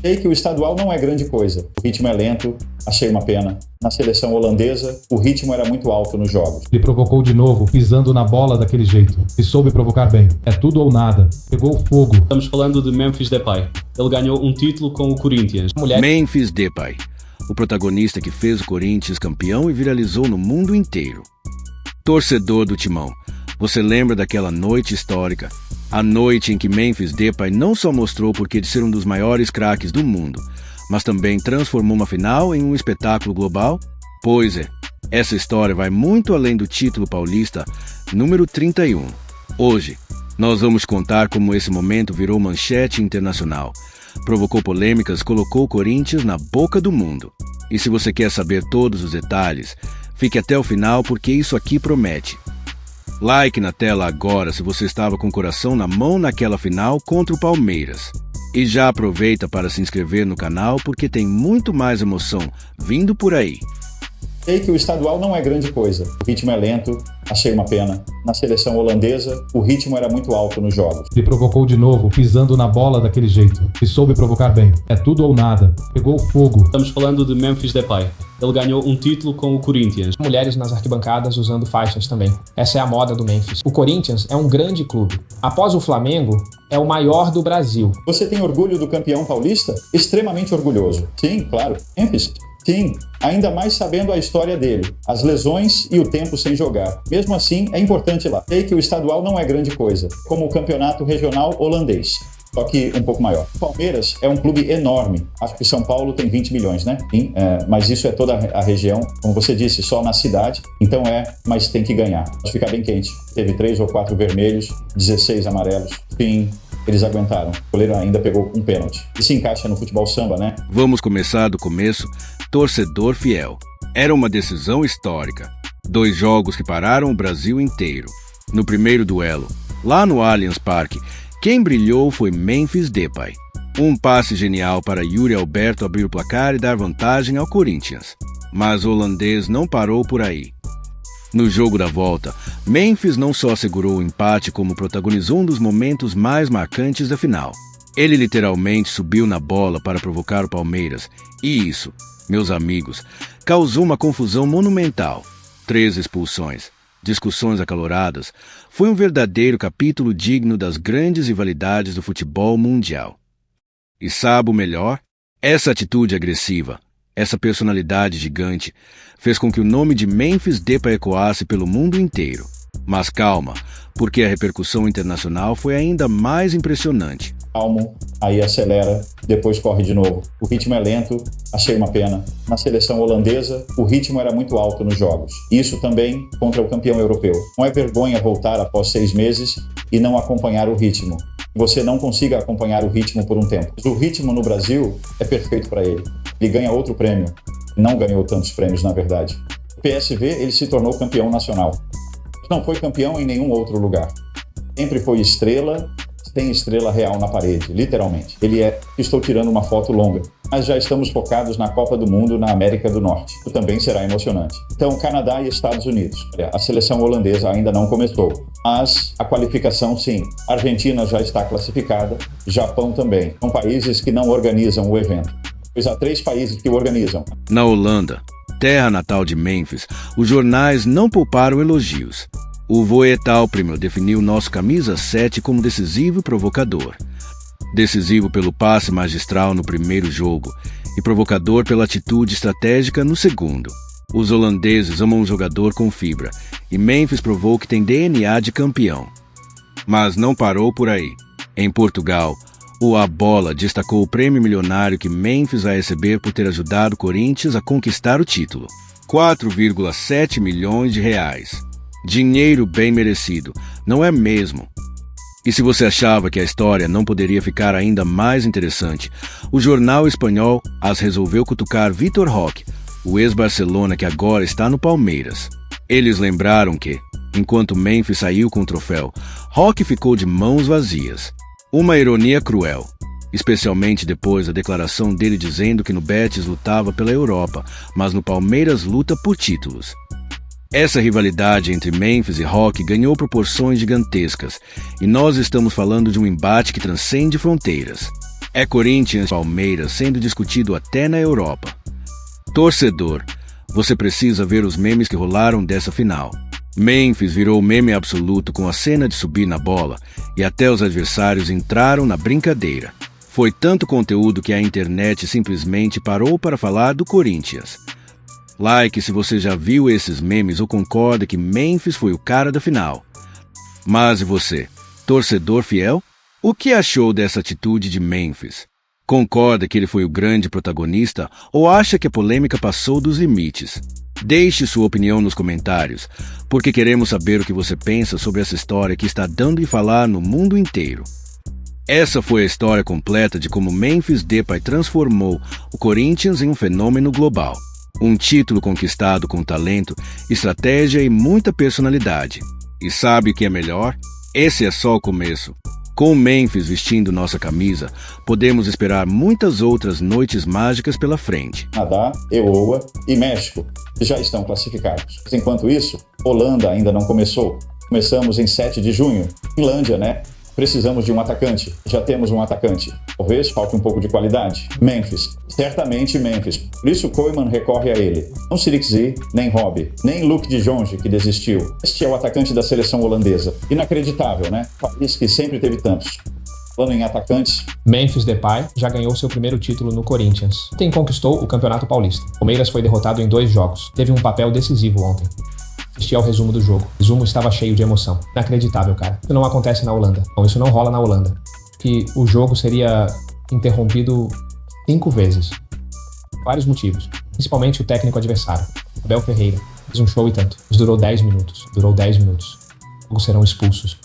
Sei que o estadual não é grande coisa. O ritmo é lento, achei uma pena. Na seleção holandesa, o ritmo era muito alto nos jogos. Ele provocou de novo, pisando na bola daquele jeito. E soube provocar bem. É tudo ou nada. Pegou fogo. Estamos falando de Memphis Depay. Ele ganhou um título com o Corinthians. Memphis Depay, o protagonista que fez o Corinthians campeão e viralizou no mundo inteiro. Torcedor do Timão, você lembra daquela noite histórica? A noite em que Memphis Depay não só mostrou porquê de ser um dos maiores craques do mundo, mas também transformou uma final em um espetáculo global? Pois é, essa história vai muito além do título paulista número 31. Hoje, nós vamos contar como esse momento virou manchete internacional, provocou polêmicas, colocou o Corinthians na boca do mundo. E se você quer saber todos os detalhes, fique até o final porque isso aqui promete. Like na tela agora se você estava com o coração na mão naquela final contra o Palmeiras. E já aproveita para se inscrever no canal porque tem muito mais emoção vindo por aí. Sei que o estadual não é grande coisa. O ritmo é lento, achei uma pena. Na seleção holandesa, o ritmo era muito alto nos jogos. Ele provocou de novo, pisando na bola daquele jeito. E soube provocar bem. É tudo ou nada. Pegou fogo. Estamos falando de Memphis Depay. Ele ganhou um título com o Corinthians. Mulheres nas arquibancadas usando faixas também. Essa é a moda do Memphis. O Corinthians é um grande clube. Após o Flamengo, é o maior do Brasil. Você tem orgulho do campeão paulista? Extremamente orgulhoso. Sim, claro. Memphis. Sim, ainda mais sabendo a história dele, as lesões e o tempo sem jogar. Mesmo assim, é importante lá. Sei que o estadual não é grande coisa, como o campeonato regional holandês, só que um pouco maior. O Palmeiras é um clube enorme. Acho que São Paulo tem 20 milhões, né? Sim, mas isso é toda a região. Como você disse, só na cidade. Então mas tem que ganhar. Vai ficar bem quente. Teve 3 ou 4 vermelhos, 16 amarelos. Sim, eles aguentaram. O goleiro ainda pegou um pênalti. E se encaixa no futebol samba, né? Vamos começar do começo. Torcedor fiel. Era uma decisão histórica. 2 jogos que pararam o Brasil inteiro. No primeiro duelo, lá no Allianz Parque, quem brilhou foi Memphis Depay. Um passe genial para Yuri Alberto abrir o placar e dar vantagem ao Corinthians. Mas o holandês não parou por aí. No jogo da volta, Memphis não só segurou o empate como protagonizou um dos momentos mais marcantes da final. Ele literalmente subiu na bola para provocar o Palmeiras. E isso, meus amigos, causou uma confusão monumental. 3 expulsões, discussões acaloradas. Foi um verdadeiro capítulo digno das grandes rivalidades do futebol mundial. E sabe o melhor? Essa atitude agressiva, essa personalidade gigante, fez com que o nome de Memphis Depay ecoasse pelo mundo inteiro. Mas calma, porque a repercussão internacional foi ainda mais impressionante. Calmo, aí acelera, depois corre de novo. O ritmo é lento, achei uma pena. Na seleção holandesa, o ritmo era muito alto nos jogos. Isso também contra o campeão europeu. Não é vergonha voltar após 6 meses e não acompanhar o ritmo. Você não consiga acompanhar o ritmo por um tempo. O ritmo no Brasil é perfeito para ele. Ele ganha outro prêmio. Não ganhou tantos prêmios, na verdade. O PSV, ele se tornou campeão nacional. Não foi campeão em nenhum outro lugar. Sempre foi estrela, tem estrela real na parede, literalmente. Estou tirando uma foto longa, mas já estamos focados na Copa do Mundo na América do Norte. Isso também será emocionante. Então, Canadá e Estados Unidos. A seleção holandesa ainda não começou, mas a qualificação sim. A Argentina já está classificada, Japão também. São países que não organizam o evento. Pois há 3 países que o organizam. Na Holanda, terra natal de Memphis, os jornais não pouparam elogios. O Voetbalpremier definiu nosso camisa 7 como decisivo e provocador. Decisivo pelo passe magistral no primeiro jogo e provocador pela atitude estratégica no segundo. Os holandeses amam um jogador com fibra e Memphis provou que tem DNA de campeão. Mas não parou por aí. Em Portugal, o A Bola destacou o prêmio milionário que Memphis vai receber por ter ajudado o Corinthians a conquistar o título. 4,7 milhões de reais. Dinheiro bem merecido, não é mesmo? E se você achava que a história não poderia ficar ainda mais interessante, o jornal espanhol AS resolveu cutucar Vitor Roque, o ex-Barcelona que agora está no Palmeiras. Eles lembraram que, enquanto Memphis saiu com o troféu, Roque ficou de mãos vazias. Uma ironia cruel, especialmente depois da declaração dele dizendo que no Betis lutava pela Europa, mas no Palmeiras luta por títulos. Essa rivalidade entre Memphis e Roque ganhou proporções gigantescas, e nós estamos falando de um embate que transcende fronteiras. É Corinthians e Palmeiras sendo discutido até na Europa. Torcedor, você precisa ver os memes que rolaram dessa final. Memphis virou meme absoluto com a cena de subir na bola e até os adversários entraram na brincadeira. Foi tanto conteúdo que a internet simplesmente parou para falar do Corinthians. Like se você já viu esses memes ou concorda que Memphis foi o cara da final. Mas e você, torcedor fiel? O que achou dessa atitude de Memphis? Concorda que ele foi o grande protagonista ou acha que a polêmica passou dos limites? Deixe sua opinião nos comentários, porque queremos saber o que você pensa sobre essa história que está dando de falar no mundo inteiro. Essa foi a história completa de como Memphis Depay transformou o Corinthians em um fenômeno global. Um título conquistado com talento, estratégia e muita personalidade. E sabe o que é melhor? Esse é só o começo. Com o Memphis vestindo nossa camisa, podemos esperar muitas outras noites mágicas pela frente. Canadá, EUA e México já estão classificados. Enquanto isso, Holanda ainda não começou. Começamos em 7 de junho. Finlândia, né? Precisamos de um atacante. Já temos um atacante. Talvez falte um pouco de qualidade. Memphis. Certamente Memphis. Por isso Koeman recorre a ele. Não Sirikzee, nem Robbie, nem Luc de Jong, que desistiu. Este é o atacante da seleção holandesa. Inacreditável, né? País que sempre teve tantos. Falando em atacantes, Memphis Depay já ganhou seu primeiro título no Corinthians. Ontem conquistou o Campeonato Paulista. Palmeiras foi derrotado em 2 jogos. Teve um papel decisivo ontem. Assisti ao resumo do jogo. O resumo estava cheio de emoção. Inacreditável, cara. Isso não acontece na Holanda. Não, isso não rola na Holanda. Que o jogo seria interrompido 5 vezes. Vários motivos. Principalmente o técnico adversário, Abel Ferreira. Fez um show e tanto. Mas durou 10 minutos. Durou 10 minutos. Logo serão expulsos.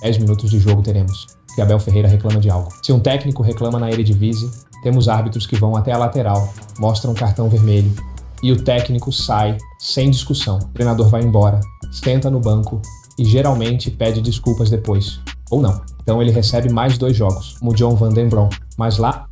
10 minutos de jogo teremos. Que Abel Ferreira reclama de algo. Se um técnico reclama na Eredivisie, temos árbitros que vão até a lateral, mostram cartão vermelho, e o técnico sai sem discussão. O treinador vai embora, senta no banco e geralmente pede desculpas depois. Ou não. Então ele recebe mais 2 jogos, como o John Van Den Brom. Mas lá,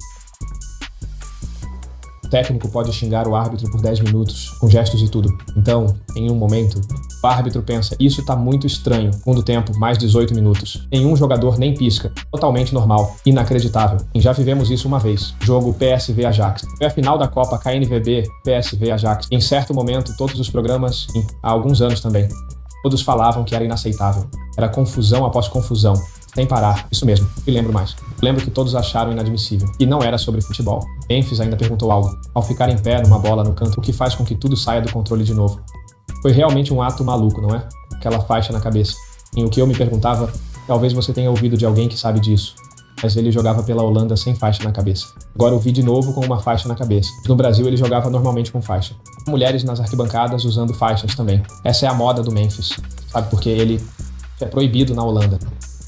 o técnico pode xingar o árbitro por 10 minutos, com gestos e tudo. Então, em um momento, o árbitro pensa, isso tá muito estranho. Segundo tempo, mais 18 minutos. Nenhum jogador nem pisca. Totalmente normal. Inacreditável. E já vivemos isso uma vez. Jogo PSV-Ajax. Foi a final da Copa KNVB PSV-Ajax. Em certo momento, todos os programas, há alguns anos também, todos falavam que era inaceitável. Era confusão após confusão. Sem parar. Isso mesmo. E lembro mais. Lembro que todos acharam inadmissível. E não era sobre futebol. Memphis ainda perguntou algo. Ao ficar em pé numa bola no canto, o que faz com que tudo saia do controle de novo? Foi realmente um ato maluco, não é? Aquela faixa na cabeça. Em o que eu me perguntava, talvez você tenha ouvido de alguém que sabe disso. Mas ele jogava pela Holanda sem faixa na cabeça. Agora eu vi de novo com uma faixa na cabeça. No Brasil ele jogava normalmente com faixa. Mulheres nas arquibancadas usando faixas também. Essa é a moda do Memphis. Sabe, porque ele é proibido na Holanda.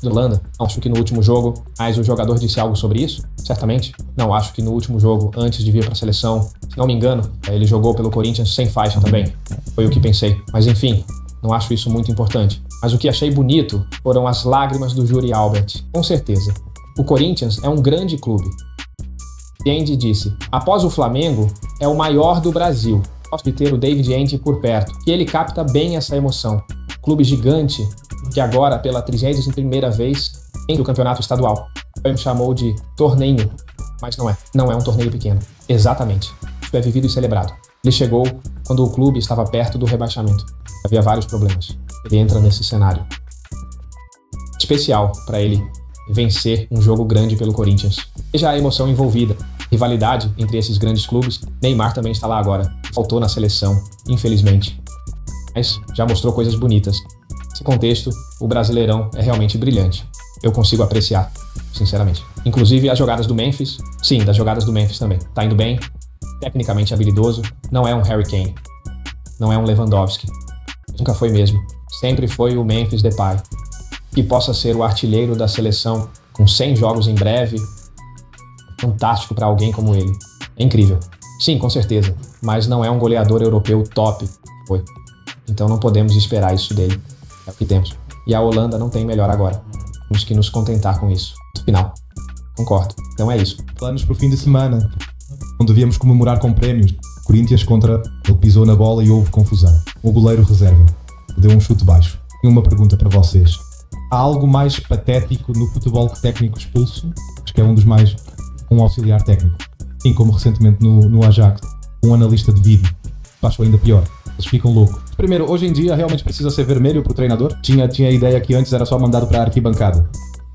Holanda? Não, acho que no último jogo, mas o jogador disse algo sobre isso? Certamente. Não, acho que no último jogo, antes de vir para a seleção, se não me engano, ele jogou pelo Corinthians sem faixa também. Foi o que pensei. Mas enfim, não acho isso muito importante. Mas o que achei bonito foram as lágrimas do Yuri Albert. Com certeza. O Corinthians é um grande clube. Andy disse, após o Flamengo, é o maior do Brasil. Gosto de ter o David Andy por perto, que ele capta bem essa emoção. Clube gigante, que agora, pela 31ª vez, tem o campeonato estadual. Ele chamou de torneio, mas não é. Não é um torneio pequeno. Exatamente. Isso é vivido e celebrado. Ele chegou quando o clube estava perto do rebaixamento. Havia vários problemas. Ele entra nesse cenário. Especial para ele vencer um jogo grande pelo Corinthians. Veja a emoção envolvida. Rivalidade entre esses grandes clubes. Neymar também está lá agora. Faltou na seleção, infelizmente. Mas já mostrou coisas bonitas. Nesse contexto, o Brasileirão é realmente brilhante. Eu consigo apreciar, sinceramente. Inclusive as jogadas do Memphis. Sim, das jogadas do Memphis também. Tá indo bem, tecnicamente habilidoso. Não é um Harry Kane. Não é um Lewandowski. Nunca foi mesmo. Sempre foi o Memphis Depay. Que possa ser o artilheiro da seleção com 100 jogos em breve. Fantástico para alguém como ele. É incrível. Sim, com certeza. Mas não é um goleador europeu top. Foi. Então não podemos esperar isso dele. É o que temos. E a Holanda não tem melhor agora. Temos que nos contentar com isso. Final. Concordo. Então é isso. Planos para o fim de semana, onde devíamos comemorar com prémios. Corinthians contra... Ele pisou na bola e houve confusão. O goleiro reserva deu um chute baixo. E uma pergunta para vocês. Há algo mais patético no futebol que técnico expulso? Acho que é um dos mais um auxiliar técnico. Sim, como recentemente no Ajax, um analista de vídeo. Acho ainda pior. Eles ficam loucos. Primeiro, hoje em dia realmente precisa ser vermelho pro treinador? Tinha a ideia que antes era só mandado pra arquibancada.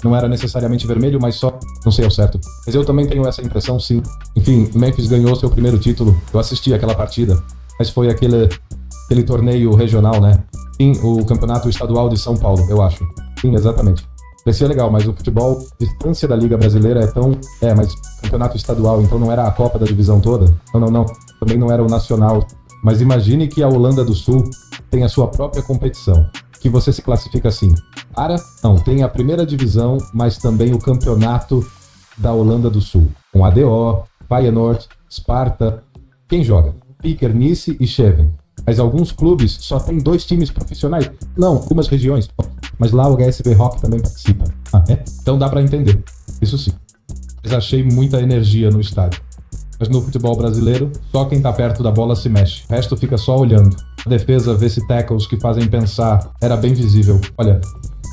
Não era necessariamente vermelho, mas só... Não sei ao certo. Mas eu também tenho essa impressão, sim. Enfim, Memphis ganhou seu primeiro título. Eu assisti aquela partida. Mas foi aquele torneio regional, né? Sim, o campeonato estadual de São Paulo, eu acho. Sim, exatamente. Parecia legal, mas o futebol, distância da Liga Brasileira é tão... mas campeonato estadual, então não era a Copa da divisão toda? Não. Também não era o nacional. Mas imagine que a Holanda do Sul tem a sua própria competição, que você se classifica assim. Não, tem a primeira divisão, mas também o campeonato da Holanda do Sul. Com ADO, Feyenoord, Sparta. Quem joga? Piker, Nice e Scheven. Mas alguns clubes só tem 2 times profissionais. Não, algumas regiões. Mas lá o HSV Rock também participa. Então dá pra entender. Isso sim. Mas achei muita energia no estádio. Mas no futebol brasileiro, só quem tá perto da bola se mexe. O resto fica só olhando. A defesa vê-se tackles que fazem pensar. Era bem visível. Olha,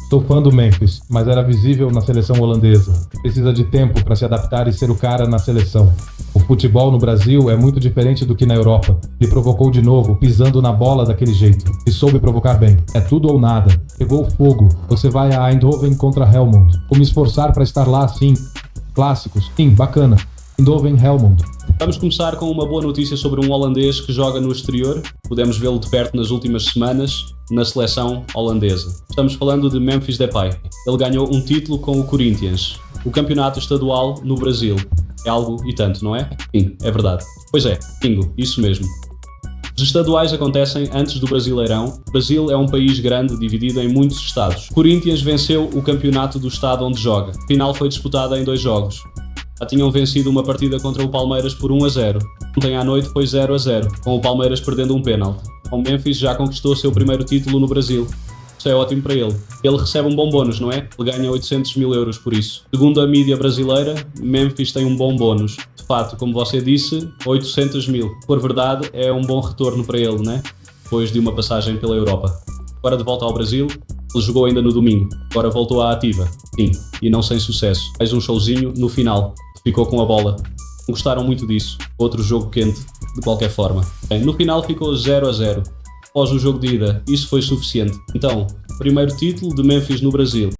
sou fã do Memphis, mas era visível na seleção holandesa. Precisa de tempo para se adaptar e ser o cara na seleção. O futebol no Brasil é muito diferente do que na Europa. Ele provocou de novo, pisando na bola daquele jeito. E soube provocar bem. É tudo ou nada. Pegou fogo. Você vai a Eindhoven contra Helmond. Vou me esforçar para estar lá, sim. Clássicos. Sim, bacana. Eindhoven, Helmond. Vamos começar com uma boa notícia sobre um holandês que joga no exterior. Pudemos vê-lo de perto nas últimas semanas na seleção holandesa. Estamos falando de Memphis Depay. Ele ganhou um título com o Corinthians, o campeonato estadual no Brasil. É algo e tanto, não é? Sim, é verdade. Pois é, bingo, isso mesmo. Os estaduais acontecem antes do Brasileirão. O Brasil é um país grande, dividido em muitos estados. O Corinthians venceu o campeonato do estado onde joga. A final foi disputada em 2 jogos. Já tinham vencido uma partida contra o Palmeiras por 1-0. Ontem à noite foi 0-0, com o Palmeiras perdendo um pênalti. O Memphis já conquistou seu primeiro título no Brasil. Isso é ótimo para ele. Ele recebe um bom bónus, não é? Ele ganha 800 mil euros por isso. Segundo a mídia brasileira, Memphis tem um bom bónus. De fato, como você disse, 800 mil. Por verdade, é um bom retorno para ele, né? Depois de uma passagem pela Europa. Agora de volta ao Brasil, ele jogou ainda no domingo. Agora voltou à ativa. Sim, e não sem sucesso. Fez um showzinho no final. Ficou com a bola. Gostaram muito disso. Outro jogo quente, de qualquer forma. Bem, no final ficou 0-0. Após o jogo de ida, isso foi suficiente. Então, primeiro título de Memphis no Brasil.